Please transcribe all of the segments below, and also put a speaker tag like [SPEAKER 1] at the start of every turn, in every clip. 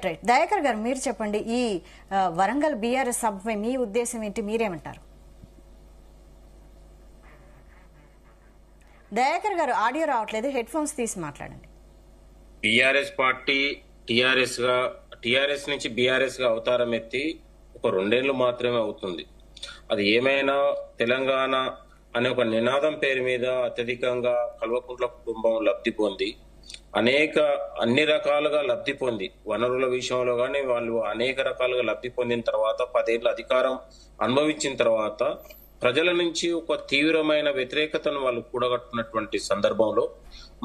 [SPEAKER 1] Right Dayakar గారు మీరు చెప్పండి, ఈ వరంగల్ బీఆర్ఎస్ సభపై మీ ఉద్దేశం ఏంటి, మీరేమంటారు? దయాకర్ గారు ఆడియో రావట్లేదు, హెడ్ ఫోన్స్ తీసి మాట్లాడండి.
[SPEAKER 2] బీఆర్ఎస్ పార్టీ టిఆర్ఎస్ నుంచి బీఆర్ఎస్ గా అవతారం ఎత్తి ఒక 2 ఏళ్లు మాత్రమే అవుతుంది. అది ఏమైనా తెలంగాణ అనే ఒక నినాదం పేరు మీద అత్యధికంగా కల్వకుంట్ల కుటుంబం లబ్ధి పొంది అన్ని రకాలుగా లబ్ధి పొంది వనరుల విషయంలో కానీ వాళ్ళు అనేక రకాలుగా లబ్ధి పొందిన తర్వాత 10 ఏళ్ళ అధికారం అనుభవించిన తర్వాత ప్రజల నుంచి ఒక తీవ్రమైన వ్యతిరేకతను వాళ్ళు కూడగట్టుకున్నటువంటి సందర్భంలో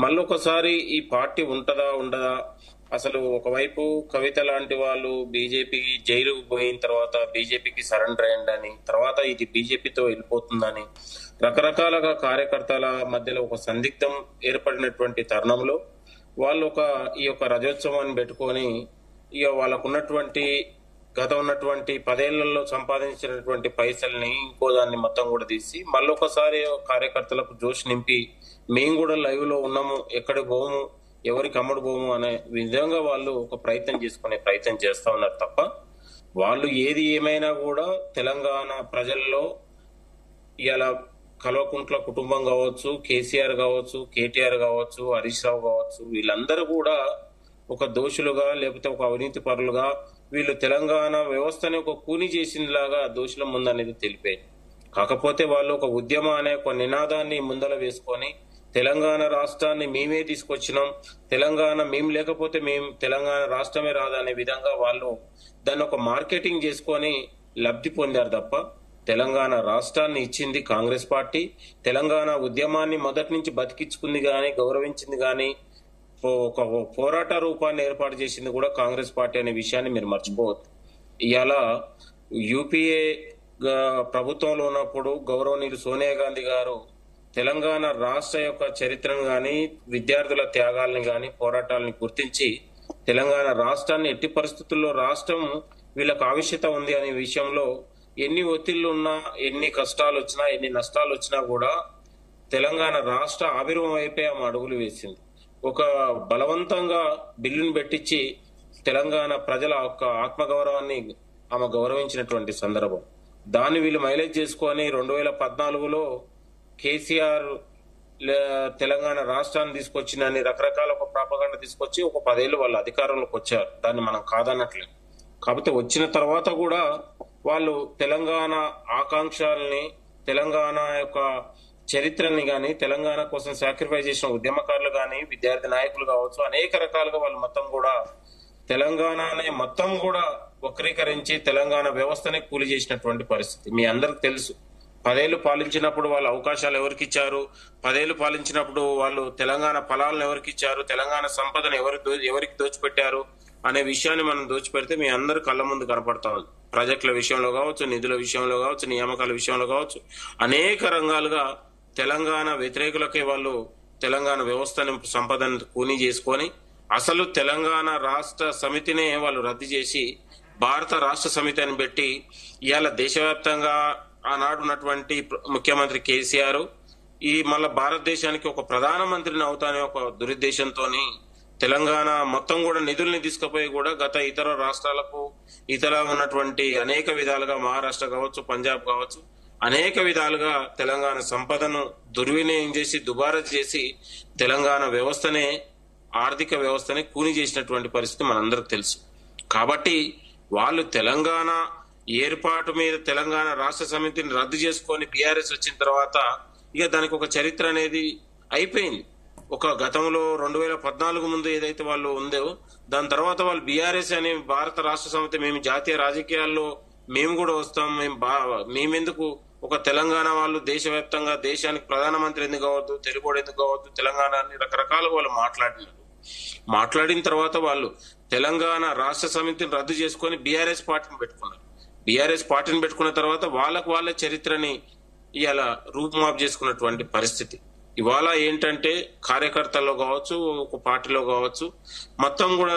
[SPEAKER 2] మళ్ళొకసారి ఈ పార్టీ ఉంటదా ఉండదా, అసలు ఒకవైపు కవిత లాంటి వాళ్ళు బీజేపీకి జైలుకు పోయిన తర్వాత బీజేపీకి సరెండర్ అయ్యిందని, తర్వాత ఇది బీజేపీతో వెళ్ళిపోతుందని రకరకాలుగా కార్యకర్తల మధ్యలో ఒక సందిగ్ధం ఏర్పడినటువంటి తరుణంలో వాళ్ళు ఈ యొక్క రజోత్సవాన్ని పెట్టుకొని వాళ్ళకున్నటువంటి గత ఉన్నటువంటి 10 ఏళ్లలో సంపాదించినటువంటి పైసల్ని ఇంకో దాన్ని మొత్తం కూడా తీసి మళ్ళొకసారి కార్యకర్తలకు జోష్ నింపి మేము కూడా లైవ్ లో ఉన్నాము, ఎక్కడి పోము, ఎవరికి అమ్ముడు పోము అనే విధంగా వాళ్ళు ఒక ప్రయత్నం చేస్తా ఉన్నారు తప్ప వాళ్ళు ఏది ఏమైనా కూడా తెలంగాణ ప్రజల్లో ఇలా కల్వకుంట్ల కుటుంబం కావచ్చు, కేసీఆర్ కావచ్చు, కేటీఆర్ కావచ్చు, హరీష్ రావు కావచ్చు, వీళ్ళందరూ కూడా ఒక దోషులుగా లేకపోతే ఒక అవినీతి పరులుగా వీళ్ళు తెలంగాణ వ్యవస్థని ఒక కూని చేసిందిలాగా దోషుల ముందనేది తెలిపేది. కాకపోతే వాళ్ళు ఒక ఉద్యమ అనే ఒక నినాదాన్ని ముందల వేసుకొని తెలంగాణ రాష్ట్రాన్ని మేమే తీసుకొచ్చినాం, తెలంగాణ మేము లేకపోతే తెలంగాణ రాష్ట్రమే రాదనే విధంగా వాళ్ళు దాన్ని ఒక మార్కెటింగ్ చేసుకొని లబ్ధి పొందారు తప్ప తెలంగాణ రాష్ట్రాన్ని ఇచ్చింది కాంగ్రెస్ పార్టీ, తెలంగాణ ఉద్యమాన్ని మొదటి నుంచి బతికించుకుంది గాని గౌరవించింది గాని ఒక పోరాట రూపాన్ని ఏర్పాటు చేసింది కూడా కాంగ్రెస్ పార్టీ అనే విషయాన్ని మీరు మర్చిపోవద్దు. ఇవాళ యూపీఏ ప్రభుత్వంలో ఉన్నప్పుడు గౌరవనీయులు సోనియా గాంధీ గారు తెలంగాణ రాష్ట్ర యొక్క చరిత్రను గాని విద్యార్థుల త్యాగాల్ని గాని పోరాటాలని గుర్తించి తెలంగాణ రాష్ట్రాన్ని ఎట్టి పరిస్థితుల్లో రాష్ట్రం వీళ్ళకు ఆవశ్యకత ఉంది అనే విషయంలో ఎన్ని ఒత్తిళ్లు ఉన్నా, ఎన్ని కష్టాలు వచ్చినా, ఎన్ని నష్టాలు వచ్చినా కూడా తెలంగాణ రాష్ట్ర ఆవిర్భావం అయిపోయి ఆమె అడుగులు వేసింది. ఒక బలవంతంగా బిల్లును పెట్టించి తెలంగాణ ప్రజల యొక్క ఆత్మగౌరవాన్ని ఆమె గౌరవించినటువంటి సందర్భం. దాన్ని వీళ్ళు మైలేజ్ చేసుకొని 2014లో కేసీఆర్ తెలంగాణ రాష్ట్రాన్ని తీసుకొచ్చిందని రకరకాల ఒక ప్రాపగండ తీసుకొచ్చి ఒక 10 ఏళ్ళు వాళ్ళు అధికారంలోకి వచ్చారు. దాన్ని మనం కాదన్నట్లేదు. కాకపోతే వచ్చిన తర్వాత కూడా వాళ్ళు తెలంగాణ ఆకాంక్షల్ని, తెలంగాణ యొక్క చరిత్రని గాని, తెలంగాణ కోసం సాక్రిఫైస్ చేసిన ఉద్యమకారులు గాని, విద్యార్థి నాయకులు కావచ్చు, అనేక రకాలుగా వాళ్ళు మొత్తం కూడా తెలంగాణని మొత్తం కూడా వక్రీకరించి తెలంగాణ వ్యవస్థని కూలి చేసినటువంటి పరిస్థితి మీ అందరికి తెలుసు. 10 ఏళ్ళు పాలించినప్పుడు వాళ్ళు అవకాశాలు ఎవరికి ఇచ్చారు, 10 ఏళ్ళు పాలించినప్పుడు వాళ్ళు తెలంగాణ ఫలాలను ఎవరికి ఇచ్చారు, తెలంగాణ సంపదను ఎవరికి దోచిపెట్టారు అనే విషయాన్ని మనం దోచిపెడితే మీ అందరు కళ్ళ ముందు కనపడతా ఉంది. ప్రాజెక్టుల విషయంలో కావచ్చు, నిధుల విషయంలో కావచ్చు, నియామకాల విషయంలో కావచ్చు, అనేక రంగాలుగా తెలంగాణ వ్యతిరేకులకే వాళ్ళు తెలంగాణ వ్యవస్థను సంపదను కూని చేసుకొని అసలు తెలంగాణ రాష్ట్ర సమితినే వాళ్ళు రద్దు చేసి భారత రాష్ట్ర సమితి అని పెట్టి ఇవాళ దేశవ్యాప్తంగా ఆనాడు ఉన్నటువంటి ముఖ్యమంత్రి కేసీఆర్ మళ్ళా భారతదేశానికి ఒక ప్రధానమంత్రిని అవుతానే ఒక దురుద్దేశంతో తెలంగాణ మొత్తం కూడా నిధుల్ని తీసుకుపోయి కూడా గత ఇతర రాష్ట్రాలకు ఇతర ఉన్నటువంటి అనేక విధాలుగా మహారాష్ట్ర కావచ్చు, పంజాబ్ కావచ్చు, అనేక విధాలుగా తెలంగాణ సంపదను దుర్వినియోగం చేసి దుబారా చేసి తెలంగాణ వ్యవస్థనే ఆర్థిక వ్యవస్థని కూని చేసినటువంటి పరిస్థితి మనందరికి తెలుసు. కాబట్టి వాళ్ళు తెలంగాణ ఏర్పాటు మీద తెలంగాణ రాష్ట్ర సమితిని రద్దు చేసుకొని బీఆర్ఎస్ వచ్చిన తర్వాత ఇక దానికి ఒక చరిత్ర అనేది అయిపోయింది. ఒక గతంలో 2014 ముందు ఏదైతే వాళ్ళు ఉందో దాని తర్వాత వాళ్ళు బీఆర్ఎస్ అనే భారత రాష్ట్ర సమితి మేము జాతీయ రాజకీయాల్లో మేము కూడా వస్తాం, మేమెందుకు ఒక తెలంగాణ వాళ్ళు దేశవ్యాప్తంగా దేశానికి ప్రధానమంత్రి ఎందుకు కావద్దు, తెలుగుడు ఎందుకు కావద్దు, తెలంగాణ అని రకరకాలుగా వాళ్ళు మాట్లాడిన తర్వాత వాళ్ళు తెలంగాణ రాష్ట్ర సమితిని రద్దు చేసుకొని బీఆర్ఎస్ పార్టీని పెట్టుకున్నారు. బీఆర్ఎస్ పార్టీని పెట్టుకున్న తర్వాత వాళ్ళ చరిత్రని ఇవాళ రూపుమాపు చేసుకున్నటువంటి పరిస్థితి. ఇవాళ ఏంటంటే కార్యకర్తల్లో కావచ్చు, ఒక పార్టీలో కావచ్చు, మొత్తం కూడా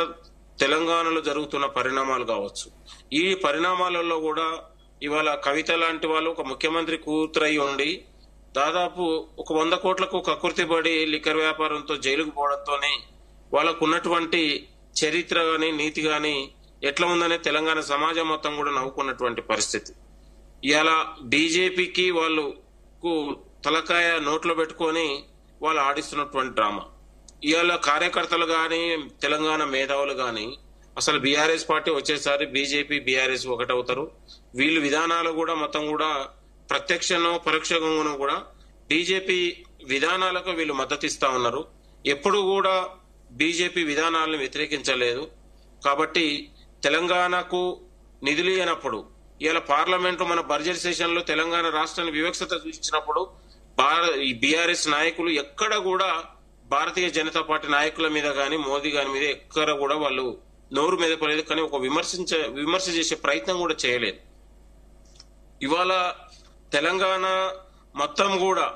[SPEAKER 2] తెలంగాణలో జరుగుతున్న పరిణామాలు కావచ్చు, ఈ పరిణామాలలో కూడా ఇవాళ కవిత లాంటి వాళ్ళు ఒక ముఖ్యమంత్రి కూతురై ఉండి దాదాపు ఒక 100 కోట్లకు కక్కుర్తిపడి లిక్కర్ వ్యాపారంతో జైలుకు పోవడంతోనే వాళ్ళకు ఉన్నటువంటి చరిత్ర గాని నీతి గాని ఎట్లా ఉందనే తెలంగాణ సమాజం మొత్తం కూడా నవ్వుకున్నటువంటి పరిస్థితి. ఇలా బీజేపీకి వాళ్ళకు తలకాయ నోట్లో పెట్టుకొని వాళ్ళు ఆడిస్తున్నటువంటి డ్రామా. ఇవాళ కార్యకర్తలు గాని తెలంగాణ మేధావులు గాని అసలు బీఆర్ఎస్ పార్టీ వచ్చేసారి బీజేపీ బీఆర్ఎస్ ఒకటవుతారు. వీళ్ళు విధానాలు కూడా మొత్తం కూడా ప్రత్యక్షనో పరోక్షంగానో కూడా బీజేపీ విధానాలకు వీళ్ళు మద్దతు ఇస్తా ఉన్నారు. ఎప్పుడు కూడా బీజేపీ విధానాలను వ్యతిరేకించలేదు. కాబట్టి తెలంగాణకు నిధులు ఇవ్వనప్పుడు ఇలా పార్లమెంట్ మన బడ్జెట్ సెషన్ లో తెలంగాణ రాష్ట్రాన్ని వివక్షత సూచించినప్పుడు బీఆర్ఎస్ నాయకులు ఎక్కడ కూడా భారతీయ జనతా పార్టీ నాయకుల మీద గాని మోదీ గారి మీద ఎక్కడ కూడా వాళ్ళు నోరు మెదపలేదు. కానీ ఒక విమర్శ చేసే ప్రయత్నం కూడా చేయలేదు. ఇవాళ తెలంగాణ మొత్తం కూడా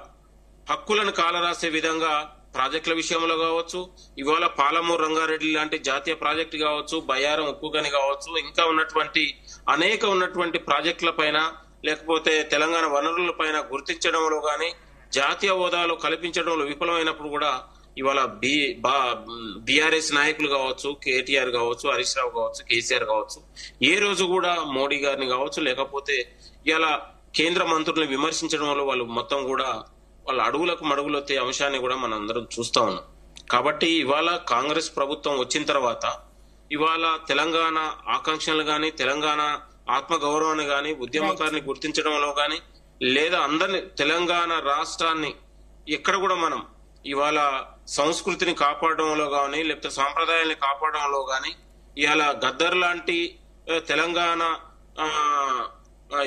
[SPEAKER 2] హక్కులను కాలరాసే విధంగా ప్రాజెక్టుల విషయంలో కావచ్చు, ఇవాళ పాలమూరు రంగారెడ్డి లాంటి జాతీయ ప్రాజెక్టు కావచ్చు, బయ్యారం ఉక్కు గని కావచ్చు, ఇంకా ఉన్నటువంటి ప్రాజెక్టుల పైన లేకపోతే తెలంగాణ వనరుల పైన గుర్తించడంలో గాని జాతీయ హోదాలో కల్పించడంలో విఫలమైనప్పుడు కూడా ఇవాళ బీఆర్ఎస్ నాయకులు కావచ్చు, కేటీఆర్ కావచ్చు, హరీష్ రావు కావచ్చు, కేసీఆర్ కావచ్చు, ఏ రోజు కూడా మోడీ గారిని కావచ్చు లేకపోతే ఇలా కేంద్ర మంత్రుల్ని విమర్శించడంలో వాళ్ళు మొత్తం కూడా వాళ్ళ అడుగులకు మడుగులొత్తే అంశాన్ని కూడా మనం అందరం చూస్తా ఉన్నాం. కాబట్టి ఇవాళ కాంగ్రెస్ ప్రభుత్వం వచ్చిన తర్వాత ఇవాళ తెలంగాణ ఆకాంక్షలు గాని తెలంగాణ ఆత్మగౌరవాన్ని గాని ఉద్యమకారిని గుర్తించడంలో గాని లేదా అందరిని తెలంగాణ రాష్ట్రాన్ని ఎక్కడ కూడా మనం ఇవాళ సంస్కృతిని కాపాడడంలో గాని లేకపోతే సాంప్రదాయాన్ని కాపాడడంలో గాని ఇవాళ గద్దర్ లాంటి తెలంగాణ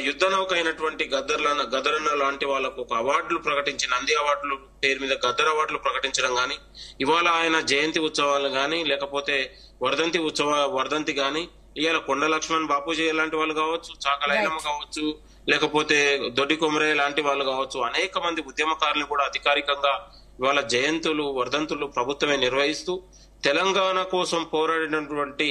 [SPEAKER 2] యుద్ధ నౌక అయినటువంటి గద్దరన్న లాంటి వాళ్ళకు ఒక అవార్డులు ప్రకటించి నంది అవార్డులు పేరు మీద గద్దర్ అవార్డులు ప్రకటించడం గాని ఇవాళ ఆయన జయంతి ఉత్సవాలు గాని లేకపోతే వర్ధంతి గాని ఇవాళ కొండ లక్ష్మణ్ బాపూజీ లాంటి వాళ్ళు కావచ్చు, చాకలైలమ్మ కావచ్చు, లేకపోతే దొడ్డి కొమరే లాంటి వాళ్ళు కావచ్చు, అనేక మంది ఉద్యమకారులు కూడా అధికారికంగా ఇవాళ జయంతులు వర్ధంతులు ప్రభుత్వమే నిర్వహిస్తూ తెలంగాణ కోసం పోరాడినటువంటి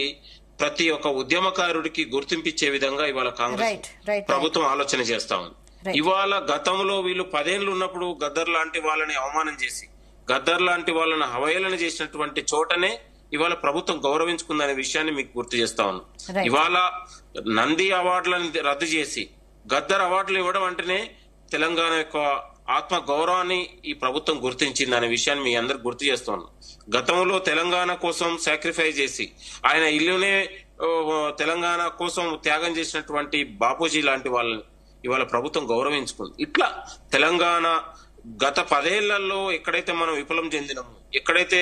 [SPEAKER 2] ప్రతి ఒక్క ఉద్యమకారుడికి గుర్తింపించే విధంగా ఇవాళ కాంగ్రెస్ ప్రభుత్వం ఆలోచన చేస్తా ఉంది. ఇవాళ గతంలో వీళ్ళు 10 ఏళ్లు ఉన్నప్పుడు గద్దర్ లాంటి వాళ్ళని అవమానం చేసి గద్దర్ లాంటి వాళ్ళని అవహేళన చేసినటువంటి చోటనే ఇవాళ ప్రభుత్వం గౌరవించుకుందనే విషయాన్ని మీకు గుర్తు చేస్తా ఉన్నాం. ఇవాళ నంది అవార్డులను రద్దు చేసి గద్దర్ అవార్డులు ఇవ్వడం అంటేనే తెలంగాణ యొక్క ఆత్మ గౌరవాన్ని ఈ ప్రభుత్వం గుర్తించిందనే విషయాన్ని మీ అందరికి గుర్తు చేస్తున్నాను. గతంలో తెలంగాణ కోసం సాక్రిఫైస్ చేసి ఆయన ఇల్లునే తెలంగాణ కోసం త్యాగం చేసినటువంటి బాపూజీ లాంటి వాళ్ళని ఇవాళ ప్రభుత్వం గౌరవించుకుంది. ఇట్లా తెలంగాణ గత 10 ఏళ్లలో ఎక్కడైతే మనం విఫలం చెందినామో, ఎక్కడైతే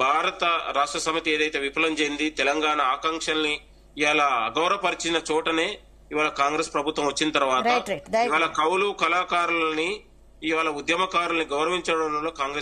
[SPEAKER 2] భారత రాష్ట్ర సమితి ఏదైతే విఫలం చెంది తెలంగాణ ఆకాంక్షల్ని ఇవాళ అగౌరవపరిచిన చోటనే ఇవాళ కాంగ్రెస్ ప్రభుత్వం వచ్చిన తర్వాత ఇవాళ కవులు కళాకారులని ఇవాళ ఉద్యమకారుల్ని గౌరవించడంలో కాంగ్రెస్